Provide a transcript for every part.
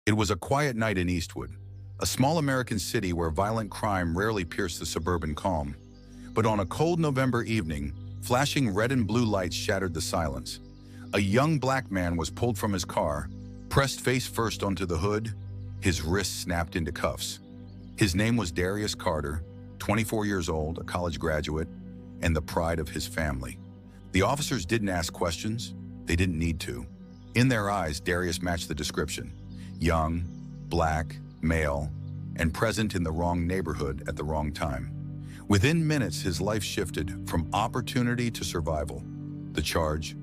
It was a quiet night in Eastwood, a small American city where violent crime rarely pierced the suburban calm. But on a cold November evening, flashing red and blue lights shattered the silence. A young black man was pulled from his car, pressed face first onto the hood, his wrists snapped into cuffs. His name was Darius Carter, 24 years old, a college graduate, and the pride of his family. The officers didn't ask questions. They didn't need to. In their eyes, Darius matched the description. Young, black, male, and present in the wrong neighborhood at the wrong time. Within minutes, his life shifted from opportunity to survival. The charge,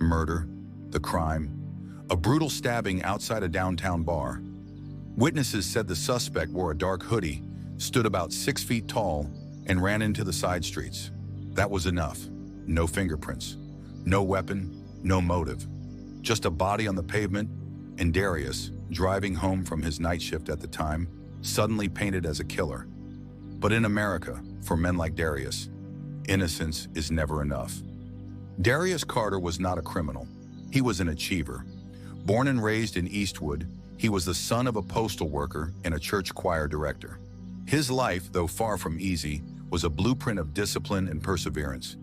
murder, the crime, a brutal stabbing outside a downtown bar. Witnesses said the suspect wore a dark hoodie, stood about 6 feet tall, and ran into the side streets. That was enough. No fingerprints, no weapon, no motive. Just a body on the pavement, and Darius, driving home from his night shift at the time, suddenly painted as a killer. But in America, for men like Darius, innocence is never enough. Darius Carter was not a criminal. He was an achiever. Born and raised in Eastwood, he was the son of a postal worker and a church choir director. His life, though far from easy, was a blueprint of discipline and perseverance.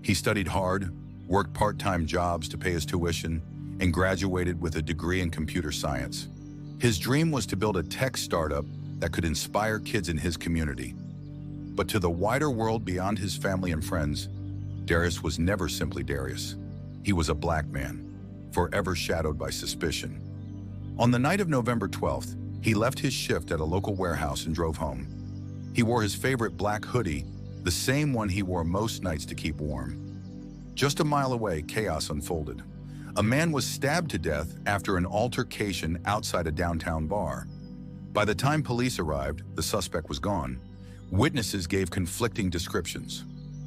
He studied hard, worked part-time jobs to pay his tuition, and graduated with a degree in computer science. His dream was to build a tech startup that could inspire kids in his community. But to the wider world beyond his family and friends, Darius was never simply Darius. He was a black man, forever shadowed by suspicion. On the night of November 12th, he left his shift at a local warehouse and drove home. He wore his favorite black hoodie, the same one he wore most nights to keep warm. Just a mile away, chaos unfolded. A man was stabbed to death after an altercation outside a downtown bar. By the time police arrived, the suspect was gone. Witnesses gave conflicting descriptions,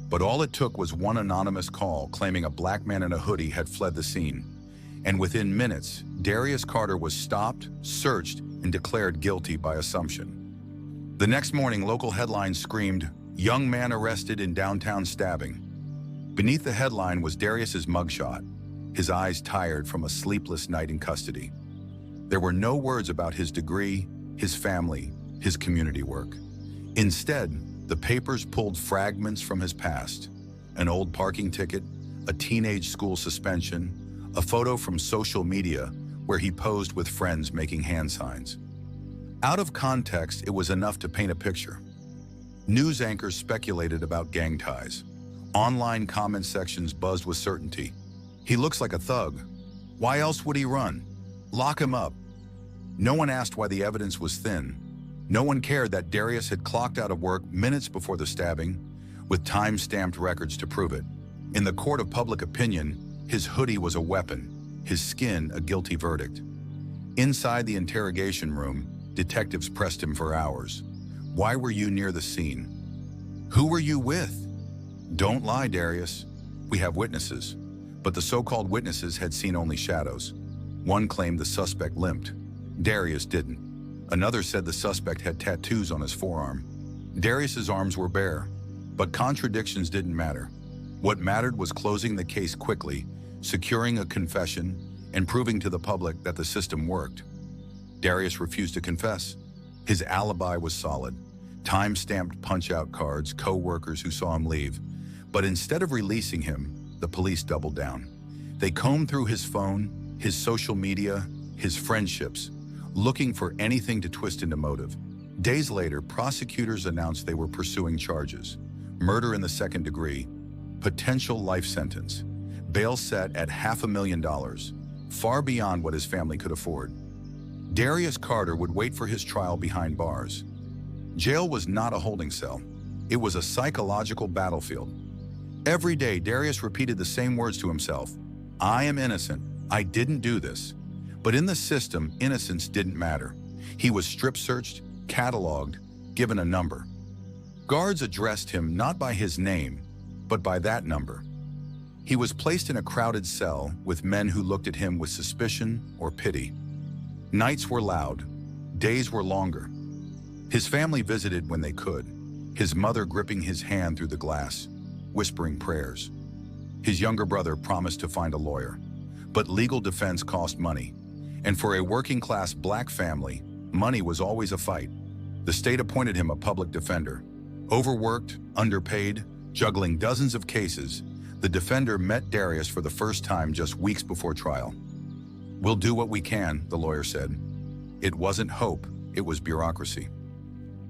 but all it took was one anonymous call claiming a black man in a hoodie had fled the scene. And within minutes, Darius Carter was stopped, searched, and declared guilty by assumption. The next morning, local headlines screamed, "Young man arrested in downtown stabbing." Beneath the headline was Darius's mugshot, his eyes tired from a sleepless night in custody. There were no words about his degree, his family, his community work. Instead, the papers pulled fragments from his past: an old parking ticket, a teenage school suspension, a photo from social media where he posed with friends making hand signs. Out of context, it was enough to paint a picture. News anchors speculated about gang ties. Online comment sections buzzed with certainty. He looks like a thug. Why else would he run? Lock him up. No one asked why the evidence was thin. No one cared that Darius had clocked out of work minutes before the stabbing, with time-stamped records to prove it. In the court of public opinion, his hoodie was a weapon, his skin a guilty verdict. Inside the interrogation room, detectives pressed him for hours. Why were you near the scene? Who were you with? Don't lie, Darius. We have witnesses. But the so-called witnesses had seen only shadows. One claimed the suspect limped. Darius didn't. Another said the suspect had tattoos on his forearm. Darius's arms were bare, but contradictions didn't matter. What mattered was closing the case quickly, securing a confession, and proving to the public that the system worked. Darius refused to confess. His alibi was solid. Time-stamped punch-out cards, co-workers who saw him leave. But instead of releasing him, the police doubled down. They combed through his phone, his social media, his friendships, looking for anything to twist into motive. Days later, prosecutors announced they were pursuing charges: murder in the second degree, potential life sentence, bail set at $500,000, far beyond what his family could afford. Darius Carter would wait for his trial behind bars. Jail was not a holding cell. It was a psychological battlefield. Every day, Darius repeated the same words to himself: "I am innocent. I didn't do this." But in the system, innocence didn't matter. He was strip-searched, cataloged, given a number. Guards addressed him not by his name, but by that number. He was placed in a crowded cell with men who looked at him with suspicion or pity. Nights were loud. Days were longer. His family visited when they could, his mother gripping his hand through the glass, whispering prayers. His younger brother promised to find a lawyer, but legal defense cost money, And for a working-class black family, money was always a fight. The state appointed him a public defender. Overworked, underpaid, juggling dozens of cases, the defender met Darius for the first time just weeks before trial. "We'll do what we can," the lawyer said. It wasn't hope, it was bureaucracy.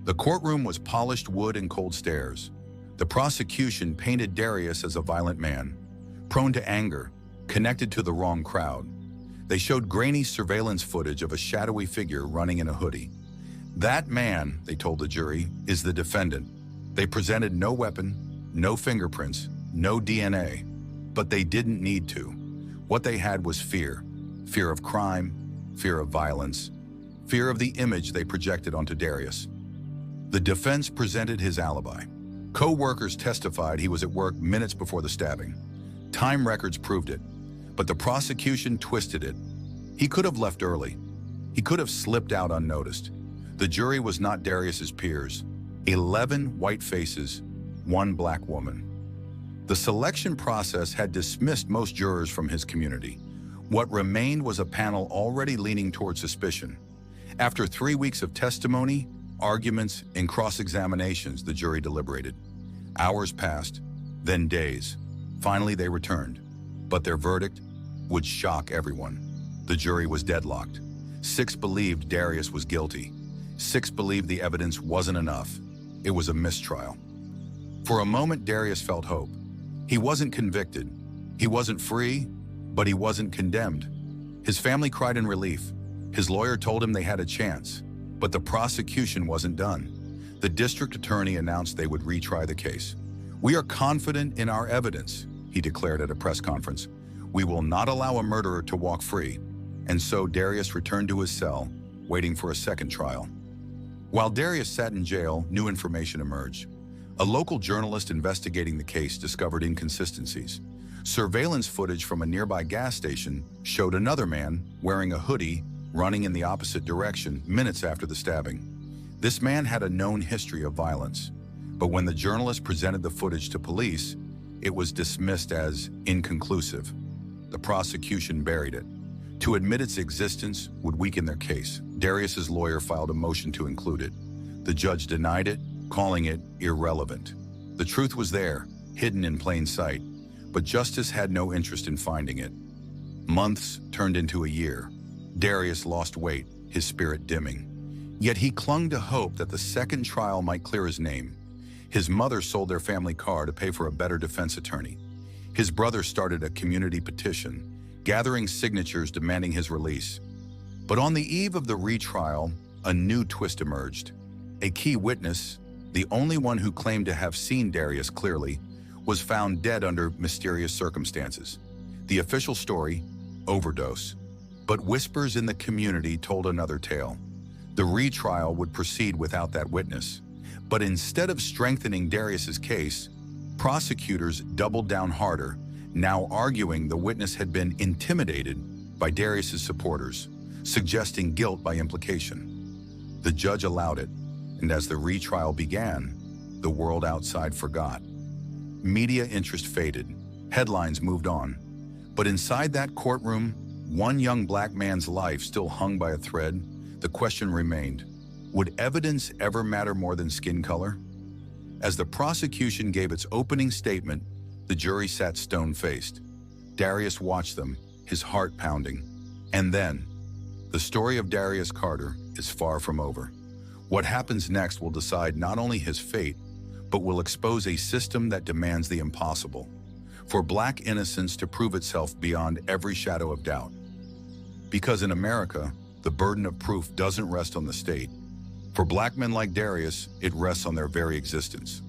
The courtroom was polished wood and cold stairs. The prosecution painted Darius as a violent man, prone to anger, connected to the wrong crowd. They showed grainy surveillance footage of a shadowy figure running in a hoodie. "That man," they told the jury, "is the defendant." They presented no weapon, no fingerprints, no DNA, but they didn't need to. What they had was fear. Fear of crime, fear of violence, fear of the image they projected onto Darius. The defense presented his alibi. Co-workers testified he was at work minutes before the stabbing. Time records proved it, but the prosecution twisted it. He could have left early. He could have slipped out unnoticed. The jury was not Darius's peers. 11 white faces, 1 black woman. The selection process had dismissed most jurors from his community. What remained was a panel already leaning toward suspicion. After 3 weeks of testimony, arguments, and cross-examinations, the jury deliberated. Hours passed, then days. Finally, they returned. But their verdict would shock everyone. The jury was deadlocked. 6 believed Darius was guilty. 6 believed the evidence wasn't enough. It was a mistrial. For a moment, Darius felt hope. He wasn't convicted. He wasn't free, but he wasn't condemned. His family cried in relief. His lawyer told him they had a chance, but the prosecution wasn't done. The district attorney announced they would retry the case. "We are confident in our evidence," he declared at a press conference. "We will not allow a murderer to walk free." And so Darius returned to his cell, waiting for a second trial. While Darius sat in jail, new information emerged. A local journalist investigating the case discovered inconsistencies. Surveillance footage from a nearby gas station showed another man wearing a hoodie running in the opposite direction minutes after the stabbing. This man had a known history of violence, but when the journalist presented the footage to police, it was dismissed as inconclusive. The prosecution buried it. To admit its existence would weaken their case. Darius's lawyer filed a motion to include it. The judge denied it, calling it irrelevant. The truth was there, hidden in plain sight, but justice had no interest in finding it. Months turned into a year. Darius lost weight, his spirit dimming. Yet he clung to hope that the second trial might clear his name. His mother sold their family car to pay for a better defense attorney. His brother started a community petition, gathering signatures demanding his release. But on the eve of the retrial, a new twist emerged. A key witness, the only one who claimed to have seen Darius clearly, was found dead under mysterious circumstances. The official story, overdose. But whispers in the community told another tale. The retrial would proceed without that witness. But instead of strengthening Darius's case, prosecutors doubled down harder, now arguing the witness had been intimidated by Darius's supporters, suggesting guilt by implication. The judge allowed it, and as the retrial began, the world outside forgot. Media interest faded, headlines moved on. But inside that courtroom, one young black man's life still hung by a thread. The question remained, would evidence ever matter more than skin color? As the prosecution gave its opening statement, the jury sat stone-faced. Darius watched them, his heart pounding. And then, the story of Darius Carter is far from over. What happens next will decide not only his fate, but will expose a system that demands the impossible, for black innocence to prove itself beyond every shadow of doubt. Because in America, the burden of proof doesn't rest on the state. For black men like Darius, it rests on their very existence.